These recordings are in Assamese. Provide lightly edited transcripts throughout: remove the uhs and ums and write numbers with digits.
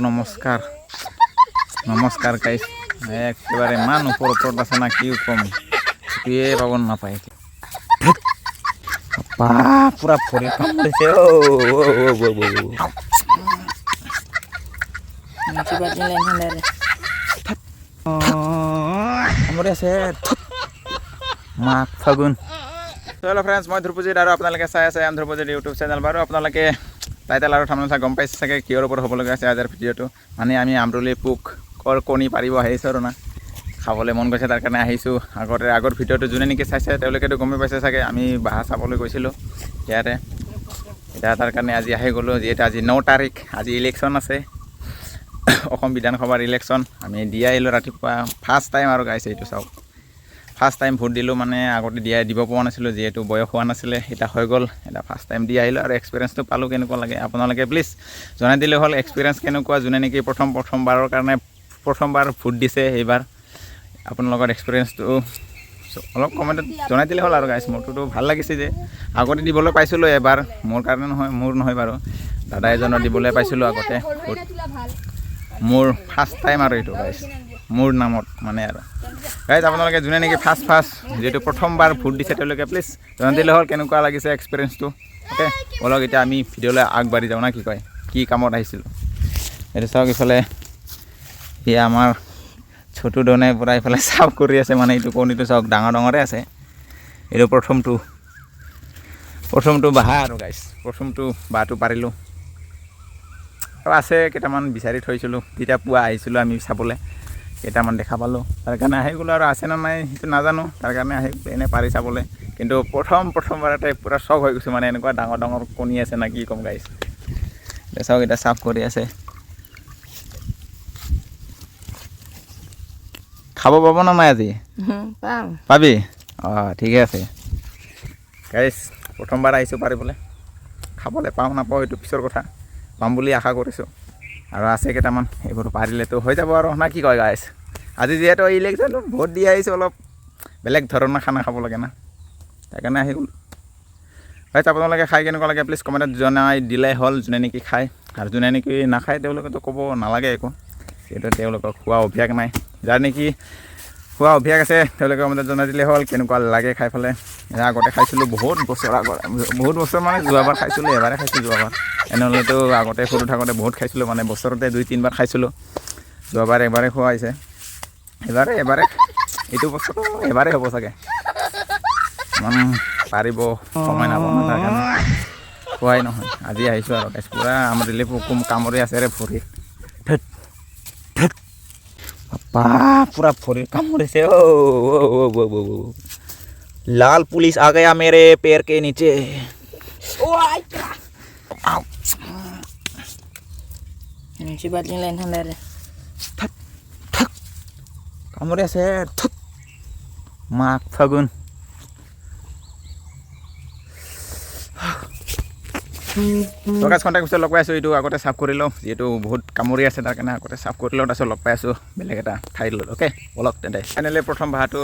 নমস্কাৰ নমস্কাৰ গাইছ একেবাৰে ইমান ওপৰত আছে না কি কম সেইটোৱে পাব নাপায় পুৰা ভৰি কামুৰিছে কামুৰি আছে মাঘ ফাগুন। হেল্ল' ফ্ৰেণ্ডছ, মই ধ্ৰুৱজিত আৰু আপোনালোকে চাই আছে ধ্ৰুৱজিত ইউটিউব চেনেল। বাৰু আপোনালোকে টাইটেল আৰু থাম্বনেল চাই গম পাইছে চাগে কিহৰ ওপৰত হ'বলগীয়া আছে আজিৰ ভিডিঅ'টো। মানে আমি আমৰলি পোকৰ কণী পাৰিব আহিছোঁ আৰু না, খাবলৈ মন গৈছে তাৰ কাৰণে আহিছোঁ। আগৰ ভিডিঅ'টো যোনে নেকি চাইছে তেওঁলোকেতো গমেই পাইছে চাগে, আমি বাঁহ চাবলৈ গৈছিলোঁ ইয়াতে। এতিয়া তাৰ কাৰণে আজি আহি গ'লোঁ, যিহেতু আজি 9 তাৰিখ, আজি ইলেকশ্যন আছে, অসম বিধানসভাৰ ইলেকশ্যন। আমি দি আহিলোঁ ৰাতিপুৱা, ফাৰ্ষ্ট টাইম আৰু গাইছে এইটো চাওক, ফাৰ্ষ্ট টাইম ভোট দিলোঁ। মানে আগতে দিব পৰা নাছিলোঁ যিহেতু বয়স হোৱা নাছিলে, এতিয়া হৈ গ'ল। এতিয়া ফাৰ্ষ্ট টাইম দি আহিলোঁ আৰু এক্সপিৰিয়েঞ্চটো পালোঁ কেনেকুৱা লাগে আপোনালোকে প্লিজ জনাই দিলে হ'ল। এক্সপিৰিয়েঞ্চ কেনেকুৱা, যোনে নেকি প্ৰথমবাৰৰ কাৰণে প্ৰথমবাৰ ভোট দিছে এইবাৰ, আপোনালোকৰ এক্সপিৰিয়েঞ্চটো অলপ কমেণ্টত জনাই দিলে হ'ল আৰু গাইছ। মোৰটোতো ভাল লাগিছে যে আগতে দিবলৈ পাইছিলোঁ এবাৰ, মোৰ কাৰণে নহয় বাৰু, দাদা এজনৰ দিবলৈ পাইছিলোঁ আগতে ভোট। মোৰ ফাৰ্ষ্ট টাইম আৰু এইটো গাইছ, মোৰ নামত মানে আৰু গাইজ। আপোনালোকে যোনে নেকি ফাৰ্ষ্ট যিহেতু প্ৰথমবাৰ ভোট দিছে তেওঁলোকে প্লিজ জনাই দিলে হ'ল কেনেকুৱা লাগিছে এক্সপিৰিয়েঞ্চটো। অ'কে ব'লক এতিয়া আমি ভিডিঅ'লৈ আগবাঢ়ি যাওঁ না, কি কয়, কি কামত আহিছিলোঁ। এইটো চাওক, ইফালে এয়া আমাৰ ছোটু ডনে পূৰা ইফালে চাফ কৰি আছে। মানে এইটো কণীটো চাওক ডাঙৰে আছে। এইটো প্ৰথমটো বাঁহ আৰু গাইছ, প্ৰথমটো বাঁহটো পাৰিলোঁ আৰু আছে কেইটামান বিচাৰি থৈছিলোঁ, তেতিয়া পুৱা আহিছিলোঁ আমি চাবলৈ, কেইটামান দেখা পালোঁ, তাৰ কাৰণে আহি গ'লোঁ। আৰু আছে নে নাই সেইটো নাজানো, তাৰ কাৰণে আহি এনেই পাৰি চাবলৈ। কিন্তু প্ৰথমবাৰতে পূৰা চখ হৈ গৈছোঁ, মানে এনেকুৱা ডাঙৰ কণী আছে না কি ক'ম গাইছ। এতিয়া চাওক, এতিয়া চাফ কৰি আছে। খাব পাব না নাই আজি? পাবি? অঁ ঠিকে আছে গাইছ, প্ৰথমবাৰ আহিছোঁ পাৰিবলৈ, খাবলৈ পাওঁ নাপাওঁ সেইটো পিছৰ কথা, পাম বুলি আশা কৰিছোঁ। আৰু আছে কেইটামান, এইবোৰ পাৰিলেতো হৈ যাব আৰু না কি কয় গাইছ। আজি যিহেতু ইলেকশ্যন ভোট দি আহিছোঁ, অলপ বেলেগ ধৰণৰ খানা খাব লাগে না, সেইকাৰণে আহি গ'লোঁ গাইছ। আপোনালোকে খাই কেনেকুৱা লাগে প্লিজ কমেণ্টত জনাই দিলে হ'ল, যোনে নেকি খায়। আৰু যোনে নেকি নাখায় তেওঁলোকেতো ক'ব নালাগে একো, যিহেতু তেওঁলোকক খোৱা অভ্যাস নাই। যাৰ নেকি খোৱা অভ্যাস আছে তেওঁলোকে কমেণ্টত জনাই দিলে হ'ল কেনেকুৱা লাগে খাই পেলাই। আগতে খাইছিলোঁ বহুত বছৰ মানে যোৱাবাৰ খাইছিলোঁ, এবাৰে খাইছোঁ যোৱাবাৰ। এনেহ'লেতো আগতে সৰু থাকোঁতে বহুত খাইছিলোঁ, মানে বছৰতে 2-3 বাৰ খাইছিলোঁ। যোৱাবাৰ এবাৰে খোৱা হৈছে, এবাৰে এইটো বছৰটো এবাৰে হ'ব চাগে। পাৰিব সময় নাপাওঁ না, তাৰ কাৰণে খোৱাই নহয়। আজি আহিছোঁ আৰু গাইছ, পূৰা আমাৰ দিলে কামুৰি আছে ৰে ভৰিত, पूरा भरी कामुड़े ओ लाल पुलिस आ गया मेरे पैर के नीचे। कामुड़े से माघ फागुन গাইছ কণ্টেক্ট পিছত লগ পাই আছোঁ। এইটো আগতে চাফ কৰি লওঁ, যিহেতু বহুত কামুৰি আছে তাৰ কাৰণে আগতে চাফ কৰি লওঁ, তাৰপিছত লগ পাই আছোঁ বেলেগ এটা ঠাইত লৈ। অ'কে ব'লক তেন্তে। ফাইনেলি প্ৰথম বাঁহটো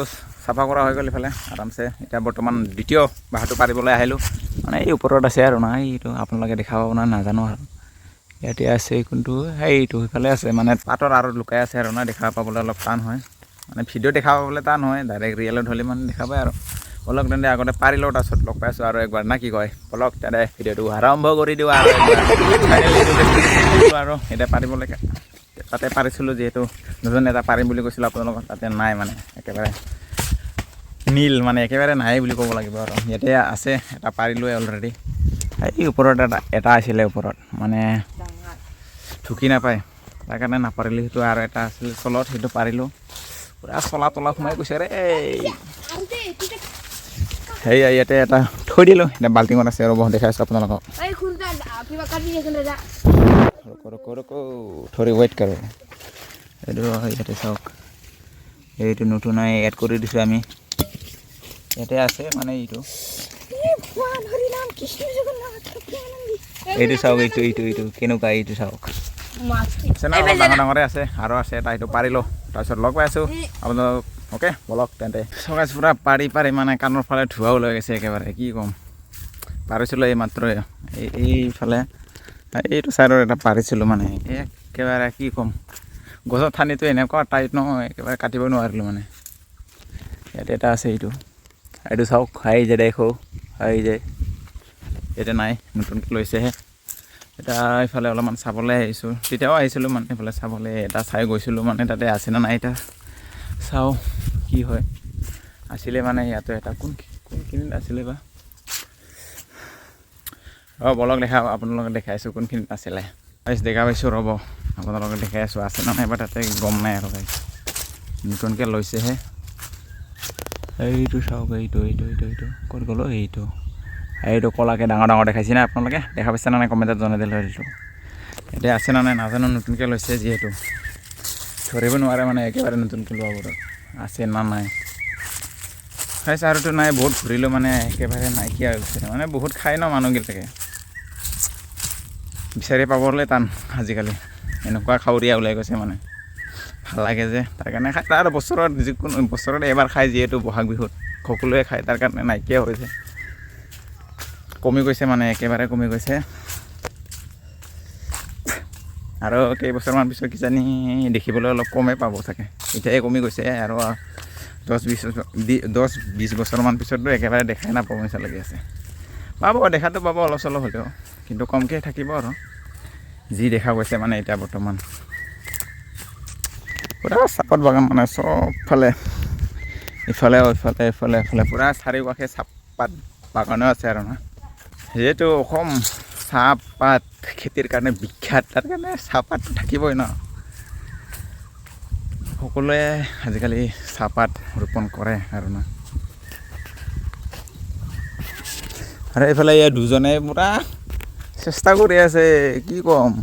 চাফা কৰা হৈ গ'ল ইফালে আৰামছে। এতিয়া বৰ্তমান দ্বিতীয় বাঁহটো পাৰিবলৈ আহিলোঁ, মানে এই ওপৰত আছে আৰু না, এইটো আপোনালোকে দেখা পাব না নাজানো আৰু, ইয়াতে আছে কোনটো, এইটো সিফালে আছে, মানে পাতৰ আৰু লুকাই আছে আৰু না, দেখা পাবলৈ অলপ টান হয়, মানে ভিডিঅ' দেখা পাবলৈ টান হয়, ডাইৰেক্ট ৰিয়েলত হ'লে মানে দেখা পায় আৰু। ব'লক তেন্তে আগতে পাৰি লওঁ, তাৰপিছত লগ পাই আছোঁ আৰু একবাৰ না কি কয়। ব'লক তেন্তে ভিডিঅ'টো আৰম্ভ কৰি দিওঁ আৰু আৰু এতিয়া পাৰিবলৈকে তাতে পাৰিছিলোঁ, যিহেতু নতুন এটা পাৰিম বুলি কৈছিলোঁ আপোনালোকক, তাতে নাই মানে একেবাৰে নীল, মানে একেবাৰে নাই বুলি ক'ব লাগিব আৰু। ইয়াতে আছে এটা পাৰিলোৱে অলৰেডি, এই ওপৰত এটা আছিলে ওপৰত, মানে ঢুকি নাপায় তাৰ কাৰণে নাপাৰিলোঁ। সেইটো আৰু এটা আছিলে তলত, সেইটো পাৰিলোঁ। পূৰা চলা তলা সোমাই গৈছে ৰে। সেয়া ইয়াতে এটা থৈ দিলোঁ, এতিয়া বাল্টিঙত আছে আৰু বহুত দেখাইছোঁ আপোনালোকক। থৰি ৱেইট কৰোঁ, এইটো ইয়াতে চাওক, এইটো নতুন এড কৰি দিছোঁ আমি, ইয়াতে আছে মানে এইটো চাওক, এইটো কেনেকুৱা, এইটো চাওক ডাঙৰে আছে আৰু আছে এটা, এইটো পাৰি লওঁ, তাৰপিছত লগ পাই আছোঁ আপোনালোক। অ'কে ব'লক তেন্তে। চকাইছ পূৰা পাৰি মানে কাণৰ ফালে ধোঁৱাও লৈ গৈছে একেবাৰে, কি ক'ম। পাৰিছিলোঁ এই মাত্ৰ এইফালে, এইটো ছাইডৰ এটা পাৰিছিলোঁ, মানে একেবাৰে কি ক'ম গছৰ ঠানিটো এনেকুৱা টাইট নহয় একেবাৰে কাটিব নোৱাৰিলোঁ মানে ইয়াতে এটা আছে এইটো চাওক আহি যায় দেখো আহি যায় ইয়াতে নাই নতুনকৈ লৈছেহে এতিয়া এইফালে অলপমান চাবলৈ আহিছোঁ তেতিয়াও আহিছিলোঁ মানে এইফালে চাবলৈ এটা চাই গৈছিলোঁ মানে তাতে আছে না নাই এতিয়া চাওঁ কি হয় আছিলে মানে ইয়াতো এটা কোনখিনিত আছিলে বা বলক আপোনালোকে দেখাইছোঁ কোনখিনিত আছিলে দেখা পাইছোঁ ৰ'ব আপোনালোকে দেখাই আছোঁ আছে না নাই বা তাতে গম নাই আৰু নতুনকৈ লৈছেহে এইটো চাওক এইটো ক'ত গ'লো এইটো ক'লাকৈ ডাঙৰ দেখাইছে না আপোনালোকে দেখা পাইছে না নাই কমেণ্টত জনাই দিলে এইটো এতিয়া আছে না নাই নাজানো নতুনকৈ লৈছে যিহেতু ধৰিব নোৱাৰে মানে একেবাৰে নতুনকৈ লোৱাবোৰত আছে না নাই খাইছে আৰুতো নাই বহুত ঘূৰিলোঁ মানে একেবাৰে নাইকিয়া হৈ গৈছে মানে বহুত খাই ন মানুহবিলাকে বিচাৰি পাবলৈ টান আজিকালি এনেকুৱা খাৱৰীয়া ওলাই গৈছে মানে ভাল লাগে যে তাৰ কাৰণে খায় তাৰ বছৰত যিকোনো বছৰত এবাৰ খায় যিহেতু বহাগ বিহুত সকলোৱে খায় তাৰ কাৰণে নাইকিয়া হৈছে কমি গৈছে মানে একেবাৰে কমি গৈছে আৰু কেইবছৰমান পিছত কিজানি দেখিবলৈ অলপ কমেই পাব চাগে এতিয়াই কমি গৈছে আৰু 10-20 বছৰমান পিছততো একেবাৰে দেখাই নাপাব নিচিনা লাগি আছে পাব দেখাটো পাব অলপ চলপ হ'লেও কিন্তু কমকৈ থাকিব আৰু যি দেখা গৈছে মানে এতিয়া বৰ্তমান পুৰা চাহপাত বাগান মানে চবফালে ইফালে পুৰা চাৰিওকাষে চাহপাত বাগানো আছে আৰু না যিহেতু অসম চাহপাত খেতিৰ কাৰণে বিখ্যাত তাৰ কাৰণে চাহপাতটো থাকিবই ন সকলোৱে আজিকালি চাহপাত ৰোপণ কৰে আৰু না আৰু এইফালে ইয়াৰ দুজনে পুৰা চেষ্টা কৰি আছে কি ক'ম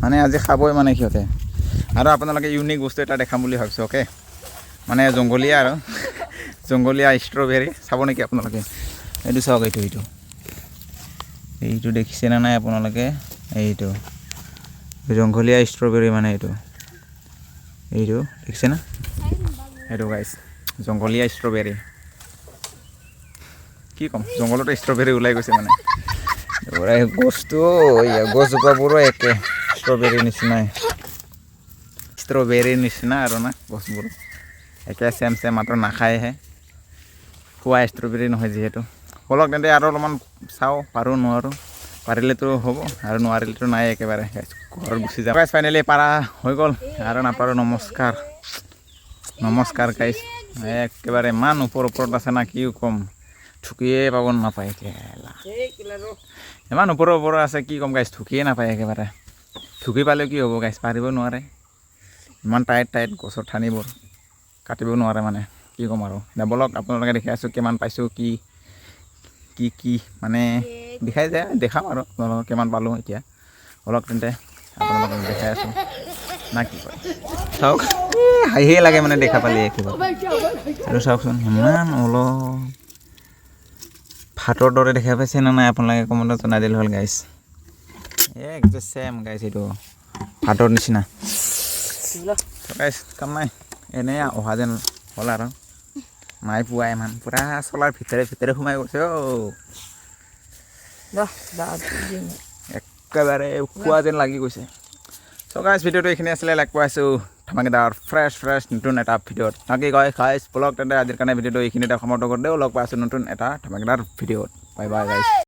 মানে আজি খাবই মানে সিহঁতে আৰু আপোনালোকে ইউনিক বস্তু এটা দেখাম বুলি ভাবিছোঁ অ'কে মানে জংঘলীয়া ষ্ট্ৰবেৰী চাব নেকি আপোনালোকে এইটো চাওক এইটো দেখিছে না নাই আপোনালোকে এইটো জংঘলীয়া ষ্ট্ৰবেৰী মানে এইটো দেখিছে না এইটো গাইছ জংঘলীয়া ষ্ট্ৰবেৰী কি ক'ম জংঘলতে ষ্ট্ৰবেৰী ওলাই গৈছে মানে গছটো গছজোপাবোৰো একে ষ্ট্ৰবেৰীৰ নিচিনা আৰু না গছবোৰ একে চেম মাত্ৰ নাখায়হে খোৱা ষ্ট্ৰবেৰী নহয় যিহেতু ব'লক তেন্তে আৰু অলপমান চাওঁ পাৰোঁ নোৱাৰোঁ পাৰিলেতো হ'ব আৰু নোৱাৰিলেতো নাই একেবাৰে ঘৰত গুচি যাম গাইছ ফাইনেলি পাৰা হৈ গ'ল আৰু নাপাৰোঁ নমস্কাৰ গাইছ একেবাৰে ইমান ওপৰত আছে না কি ক'ম ঠুকিয়ে পাব নাপায় ইমান ওপৰত আছে কি ক'ম গাইছ ঠুকিয়ে নাপায় একেবাৰে ঠুকি পালেও কি হ'ব গাইছ পাৰিব নোৱাৰে ইমান টাইট গছৰ ঠানিবোৰ কাটিব নোৱাৰে মানে কি ক'ম আৰু ব'লক আপোনালোকে দেখি আছোঁ কিমান পাইছোঁ কি মানে দেখাই যায় দেখাম আৰু আপোনালোকক কিমান পালোঁ এতিয়া অলপ তেন্তে আপোনালোকক দেখাই আছোঁ না কি কয় চাওক হাঁহিয়ে লাগে মানে দেখা পালে কিবা আৰু চাওকচোন ইমান অলপ ভাতৰ দৰে দেখা পাইছে নে নাই আপোনালোকে কমেণ্টত জনাই দিলে হ'ল গাইছ একদম চেম গাইছ এইটো ভাতৰ নিচিনা গাইছ কাম নাই এনেই অহা যেন হ'ল আৰু নাই পোৱা ইমান পুৰা চলাৰ ভিতৰে সোমাই গৈছে একেবাৰে খোৱা যেন লাগি গৈছে চ' গাইছ ভিডিঅ'টো এইখিনি আছিলে লাইক পাইছোঁ ধমাকেদাৰ ফ্ৰেছ নতুন এটা ভিডিঅ'ত বাকী গাইছ ব্লগ তেন্তে আজিৰ কাৰণে ভিডিঅ'টো এইখিনিতে সমাপ্ত কৰি দিওঁ লগ পাইছোঁ নতুন এটা ধমাকেদাৰ ভিডিঅ'ত বাই গাইছ